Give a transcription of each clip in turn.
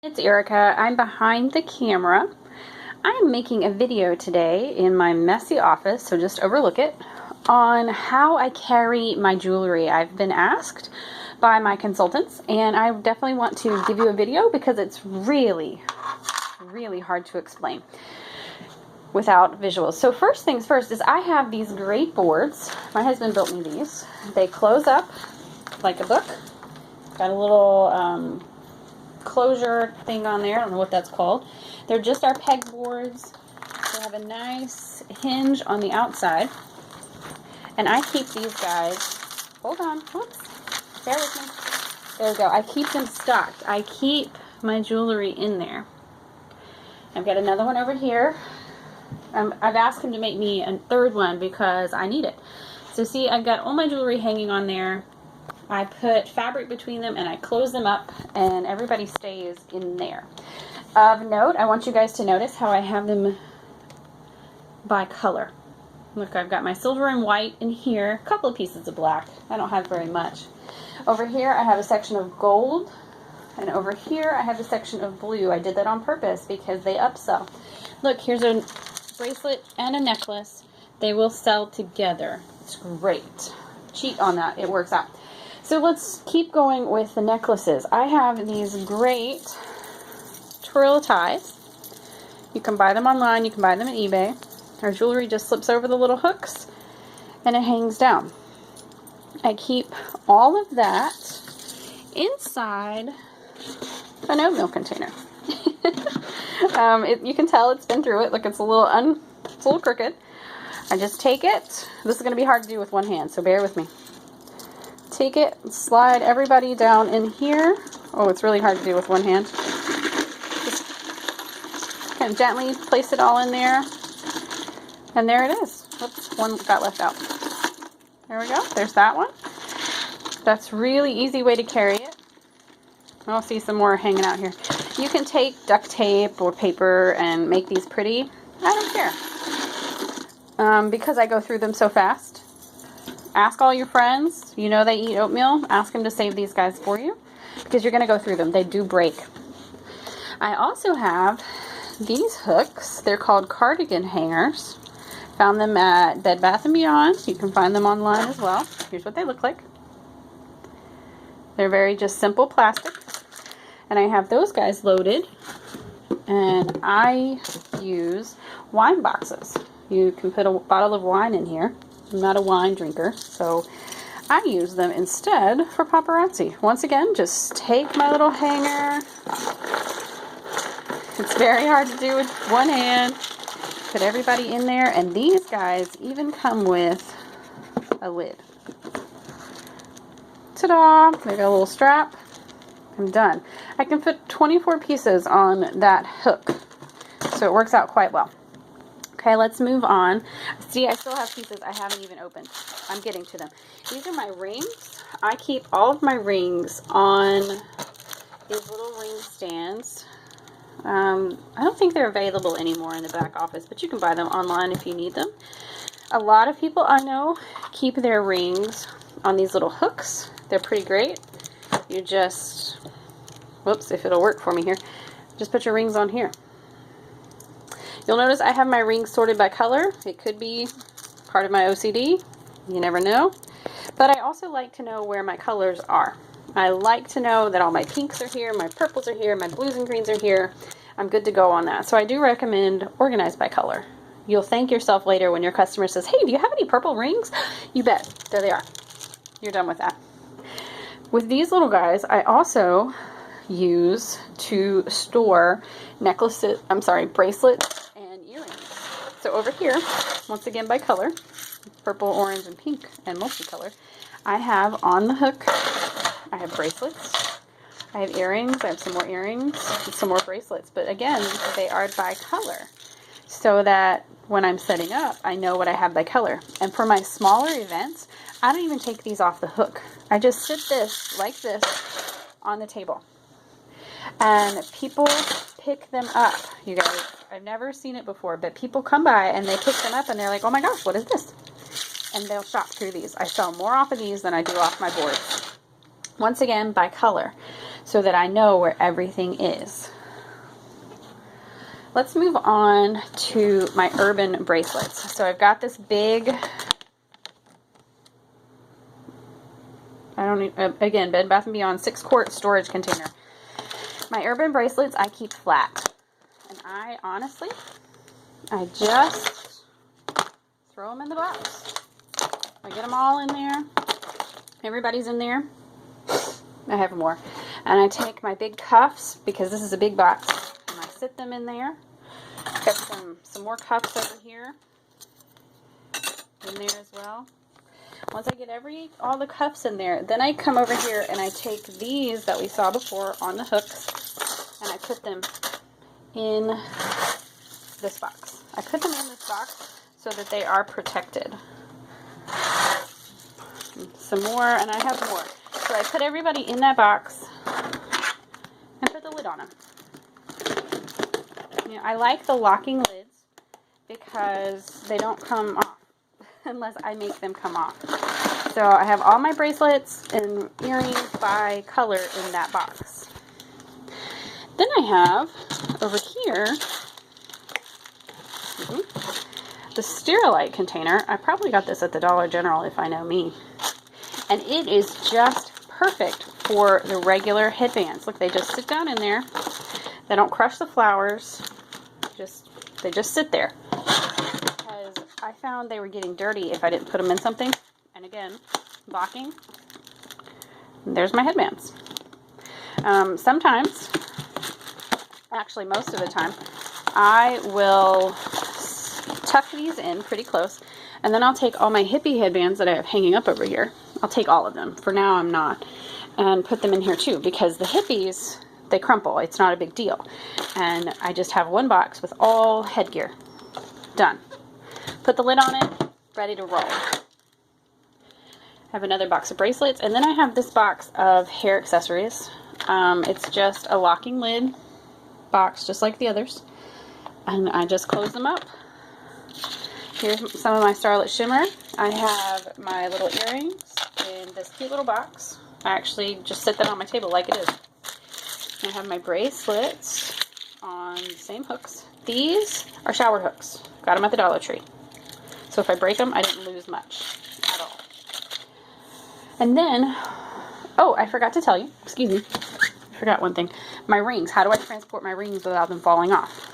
It's Erica. I'm behind the camera. I'm making a video today in my messy office, so just overlook it, on how I carry my jewelry. I've been asked by my consultants, and I definitely want to give you a video because it's really hard to explain without visuals. So first things first is I have these great boards. My husband built me these. They close up like a book. Got a little closure thing on there. I don't know what that's called. They're just our peg boards. They have a nice hinge on the outside. And I keep these guys, hold on, whoops, bear with me. There we go. I keep them stocked. I keep my jewelry in there. I've got another one over here. I've asked him to make me a third one because I need it. So see, I've got all my jewelry hanging on there. I put fabric between them and I close them up and everybody stays in there. Of note, I want you guys to notice how I have them by color. Look, I've got my silver and white in here, a couple of pieces of black. I don't have very much. Over here I have a section of gold, and over here I have a section of blue. I did that on purpose because they upsell. Look, here's a bracelet and a necklace. They will sell together. It's great. Cheat on that. It works out. So let's keep going with the necklaces. I have these great twirl ties. You can buy them online. You can buy them at eBay. Our jewelry just slips over the little hooks and it hangs down. I keep all of that inside an oatmeal container. You can tell it's been through it. Look, it's a little crooked. I just take it. This is going to be hard to do with one hand, so bear with me. Take it, slide everybody down in here. Oh, it's really hard to do with one hand. Just kind of gently place it all in there. And there it is. Whoops, one got left out. There we go. There's that one. That's really easy way to carry it. I'll see some more hanging out here. You can take duct tape or paper and make these pretty. I don't care. Because I go through them so fast. Ask all your friends, you know they eat oatmeal, ask them to save these guys for you because you're going to go through them. They do break. I also have these hooks. They're called Cardigan Hangers. Found them at Bed Bath & Beyond. You can find them online as well. Here's what they look like. They're very just simple plastic. And I have those guys loaded. And I use wine boxes. You can put a bottle of wine in here. I'm not a wine drinker, so I use them instead for paparazzi. Once again, just take my little hanger. It's very hard to do with one hand. Put everybody in there, and these guys even come with a lid. Ta-da! They got a little strap. I'm done. I can fit 24 pieces on that hook, so it works out quite well. Okay, let's move on. See, I still have pieces I haven't even opened. I'm getting to them. These are my rings. I keep all of my rings on these little ring stands. I don't think they're available anymore in the back office, but you can buy them online if you need them. A lot of people I know keep their rings on these little hooks. They're pretty great. You just, whoops, if it'll work for me here, just put your rings on here. You'll notice I have my rings sorted by color. It could be part of my OCD. You never know. But I also like to know where my colors are. I like to know that all my pinks are here, my purples are here, my blues and greens are here. I'm good to go on that. So I do recommend organize by color. You'll thank yourself later when your customer says, hey, do you have any purple rings? You bet. There they are. You're done with that. With these little guys, I also use to store bracelets and earrings. So over here, once again by color, purple, orange, and pink, and multicolor, I have on the hook, I have bracelets, I have earrings, I have some more earrings, and some more bracelets, but again, they are by color, so that when I'm setting up, I know what I have by color. And for my smaller events, I don't even take these off the hook. I just sit this, like this, on the table. And people pick them up, you guys. I've never seen it before, but people come by and they pick them up and they're like, oh my gosh, what is this? And they'll shop through these. I sell more off of these than I do off my boards. Once again, by color. so that I know where everything is. Let's move on to my urban bracelets. So I've got this big, again, Bed Bath & Beyond 6-quart storage container. My urban bracelets I keep flat. And I just throw them in the box. I get them all in there. Everybody's in there. I have more. And I take my big cuffs, because this is a big box, and I sit them in there. Got some more cuffs over here in there as well. Once I get all the cuffs in there, then I come over here and I take these that we saw before on the hooks, and I put them in this box. I put them in this box so that they are protected. Some more, and I have more. So I put everybody in that box and put the lid on them. You know, I like the locking lids because they don't come off unless I make them come off. So I have all my bracelets and earrings by color in that box. Then I have over here the Sterilite container. I probably got this at the Dollar General if I know me. And it is just perfect for the regular headbands. Look, they just sit down in there. They don't crush the flowers. They just sit there. Because I found they were getting dirty if I didn't put them in something. And again, locking. There's my headbands. Sometimes, actually most of the time, I will tuck these in pretty close. And then I'll take all my hippie headbands that I have hanging up over here. I'll take all of them. For now, I'm not. And put them in here too, because the hippies, they crumple. It's not a big deal. And I just have one box with all headgear. Done. Put the lid on it, ready to roll. I have another box of bracelets, and then I have this box of hair accessories. It's just a locking lid box, just like the others. And I just close them up. Here's some of my Starlit Shimmer. I have my little earrings in this cute little box. I actually just set that on my table like it is. I have my bracelets on the same hooks. These are shower hooks. Got them at the Dollar Tree. So if I break them, I didn't lose much at all. And then, oh, I forgot to tell you. Excuse me. I forgot one thing. My rings. How do I transport my rings without them falling off?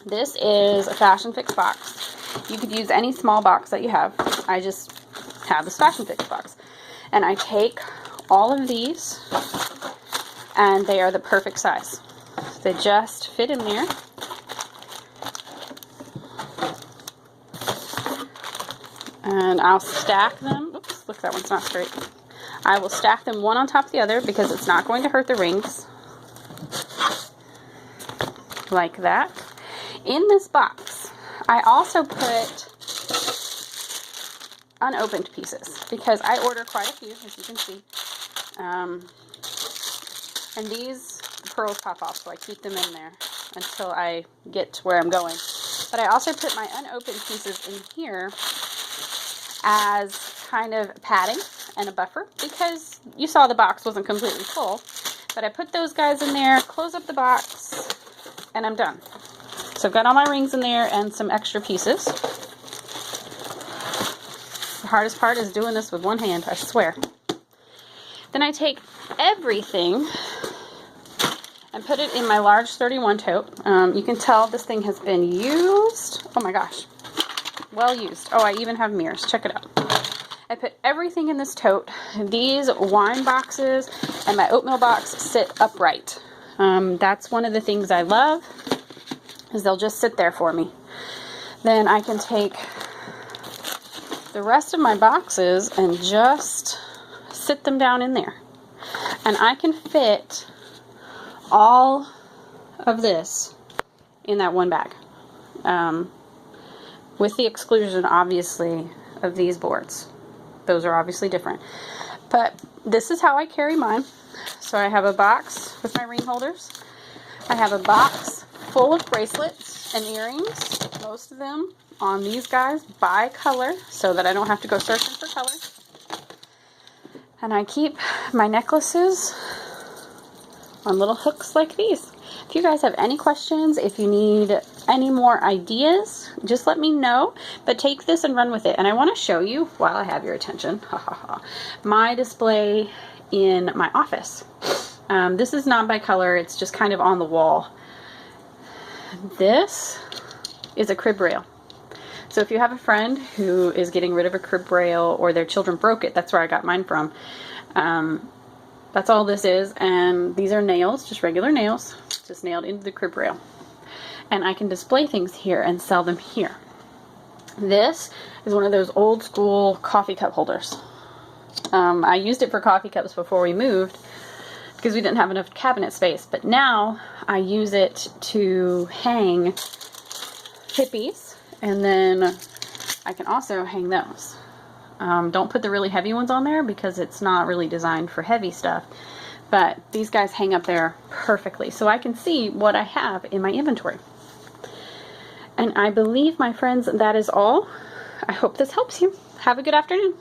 This is a Fashion Fix box. You could use any small box that you have. I just have this Fashion Fix box. And I take all of these, and they are the perfect size. They just fit in there. And I'll stack them. Oops, look, that one's not straight. I will stack them one on top of the other because it's not going to hurt the rings. Like that. In this box, I also put unopened pieces because I order quite a few, as you can see. And these pearls pop off, so I keep them in there until I get to where I'm going. But I also put my unopened pieces in here as kind of padding and a buffer because you saw the box wasn't completely full. But I put those guys in there, close up the box, and I'm done. So I've got all my rings in there and some extra pieces. The hardest part is doing this with one hand, I swear. Then I take everything and put it in my large 31 tote. You can tell this thing has been used. Oh my gosh. Well used. Oh, I even have mirrors. Check it out. I put everything in this tote. These wine boxes and my oatmeal box sit upright. That's one of the things I love, is they'll just sit there for me. Then I can take the rest of my boxes and just sit them down in there. And I can fit all of this in that one bag. With the exclusion, obviously, of these boards. Those are obviously different. But this is how I carry mine. So I have a box with my ring holders. I have a box full of bracelets and earrings. Most of them on these guys by color so that I don't have to go searching for color. And I keep my necklaces on little hooks like these. If you guys have any questions, if you need any more ideas, just let me know. But take this and run with it. And I want to show you, while I have your attention, my display in my office. This is not by color, it's just kind of on the wall. This is a crib rail. So if you have a friend who is getting rid of a crib rail, or their children broke it, that's where I got mine from. That's all this is, and these are nails, just regular nails, just nailed into the crib rail. And I can display things here and sell them here. This is one of those old school coffee cup holders. I used it for coffee cups before we moved because we didn't have enough cabinet space, but now I use it to hang hippies, and then I can also hang those. Don't put the really heavy ones on there because it's not really designed for heavy stuff. But these guys hang up there perfectly, so I can see what I have in my inventory. And I believe, my friends, that is all. I hope this helps you. Have a good afternoon.